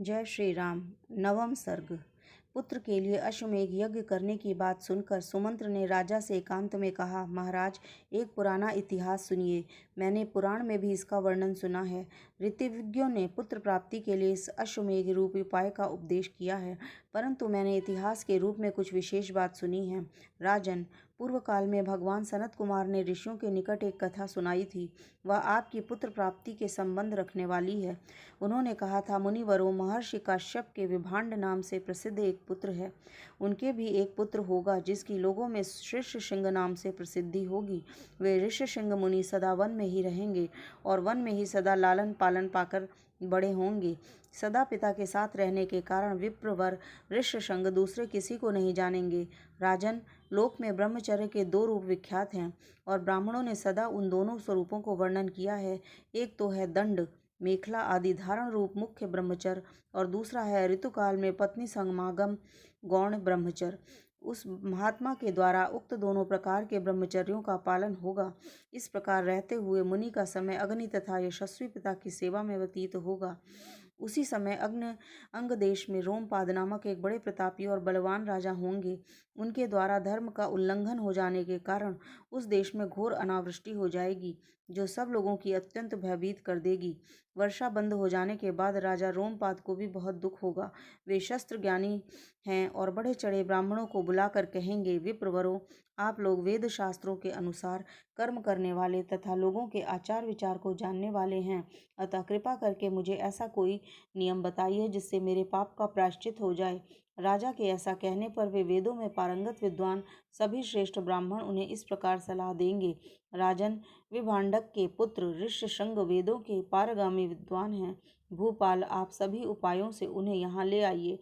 जय श्री राम। नवम सर्ग। पुत्र के लिए अश्वमेध यज्ञ करने की बात सुनकर सुमंत्र ने राजा से एकांत में कहा, महाराज, एक पुराना इतिहास सुनिए। मैंने पुराण में भी इसका वर्णन सुना है। ऋतिविज्ञों ने पुत्र प्राप्ति के लिए इस अश्वमेध रूपी उपाय का उपदेश किया है, परंतु मैंने इतिहास के रूप में कुछ विशेष बात सुनी है। राजन, पूर्व काल में भगवान सनत कुमार ने ऋषियों के निकट एक कथा सुनाई थी। वह आपकी पुत्र प्राप्ति के संबंध रखने वाली है। उन्होंने कहा था, मुनिवरों, महर्षि काश्यप के विभांड नाम से प्रसिद्ध एक पुत्र है। उनके भी एक पुत्र होगा जिसकी लोगों में ऋष्यशृंग नाम से प्रसिद्धि होगी। वे ऋष्यशृंग मुनि सदा वन में ही रहेंगे और वन में ही सदा लालन पालन पाकर बड़े होंगे। सदा पिता के साथ रहने के कारण विप्रवर ऋष्यशृंग दूसरे किसी को नहीं जानेंगे। राजन, लोक में ब्रह्मचर्य के दो रूप विख्यात हैं और ब्राह्मणों ने सदा उन दोनों स्वरूपों को वर्णन किया है। एक तो है दंड, मेखला आदि धारण रूप मुख्य ब्रह्मचर्य, और दूसरा है ऋतुकाल में पत्नी समागम गौण ब्रह्मचर्य। उस महात्मा के द्वारा उक्त दोनों प्रकार के ब्रह्मचर्यों का पालन होगा। इस प्रकार रहते हुए मुनि का समय अग्नि तथा यशस्वी पिता की सेवा में व्यतीत होगा। उसी समय अंग देश में रोमपाद नामक एक बड़े प्रतापी और बलवान राजा होंगे। उनके द्वारा धर्म का उल्लंघन हो जाने के कारण उस देश में घोर अनावृष्टि हो जाएगी, जो सब लोगों की अत्यंत भयभीत कर देगी। वर्षा बंद हो जाने के बाद राजा रोमपाद को भी बहुत दुख होगा। वे शस्त्र ज्ञानी हैं और बढ़े चढ़े ब्राह्मणों को बुलाकर कहेंगे, विप्रवरों, आप लोग वेद शास्त्रों के अनुसार कर्म करने वाले तथा लोगों के आचार विचार को जानने वाले हैं, अतः कृपा करके मुझे ऐसा कोई नियम बताइए जिससे मेरे पाप का प्रायश्चित हो जाए। राजा के ऐसा कहने पर वे वेदों में पारंगत विद्वान सभी श्रेष्ठ ब्राह्मण उन्हें इस प्रकार सलाह देंगे, राजन, विभांडक के पुत्र ऋष्यशृंग वेदों के पारगामी विद्वान हैं। भूपाल, आप सभी उपायों से उन्हें यहाँ ले आइए।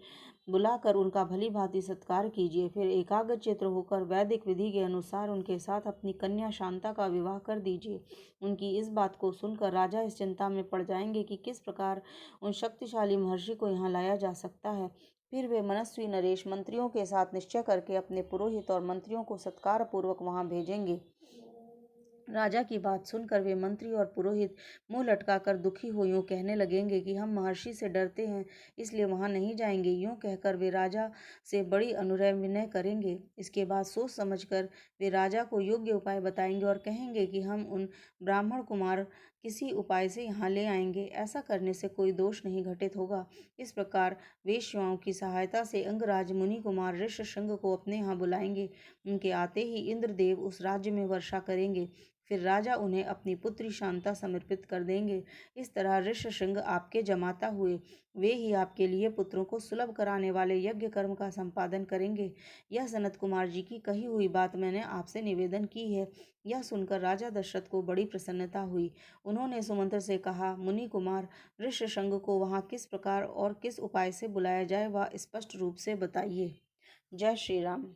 बुलाकर उनका भली भांति सत्कार कीजिए। फिर एकाग्रचित्त होकर वैदिक विधि के अनुसार उनके साथ अपनी कन्या शांता का विवाह कर दीजिए। उनकी इस बात को सुनकर राजा इस चिंता में पड़ जाएंगे कि किस प्रकार उन शक्तिशाली महर्षि को यहाँ लाया जा सकता है। फिर वे मनस्वी नरेश मंत्रियों के साथ निश्चय करके अपने पुरोहित और मंत्रियों को सत्कार पूर्वक वहां भेजेंगे। राजा की बात सुनकर वे मंत्री और पुरोहित मुंह लटकाकर दुखी हो यूं कहने लगेंगे कि हम महर्षि से डरते हैं, इसलिए वहां नहीं जाएंगे। यूं कहकर वे राजा से बड़ी अनुनय विनय करेंगे। इसके बाद सोच समझकर वे राजा को योग्य उपाय बताएंगे और कहेंगे कि हम उन ब्राह्मण कुमार किसी उपाय से यहाँ ले आएंगे। ऐसा करने से कोई दोष नहीं घटित होगा। इस प्रकार वेश्याओं की सहायता से अंगराज मुनि कुमार ऋष्यशृंग को अपने यहाँ बुलाएंगे। उनके आते ही इंद्रदेव उस राज्य में वर्षा करेंगे। फिर राजा उन्हें अपनी पुत्री शांता समर्पित कर देंगे। इस तरह ऋष्यशृंग आपके जमाता हुए, वे ही आपके लिए पुत्रों को सुलभ कराने वाले यज्ञ कर्म का संपादन करेंगे। यह सनत कुमार जी की कही हुई बात मैंने आपसे निवेदन की है। यह सुनकर राजा दशरथ को बड़ी प्रसन्नता हुई। उन्होंने सुमंत्र से कहा, मुनि कुमार, ऋष्यशृंग को वहां किस प्रकार और किस उपाय से बुलाया जाए, वह स्पष्ट रूप से बताइए। जय श्री राम।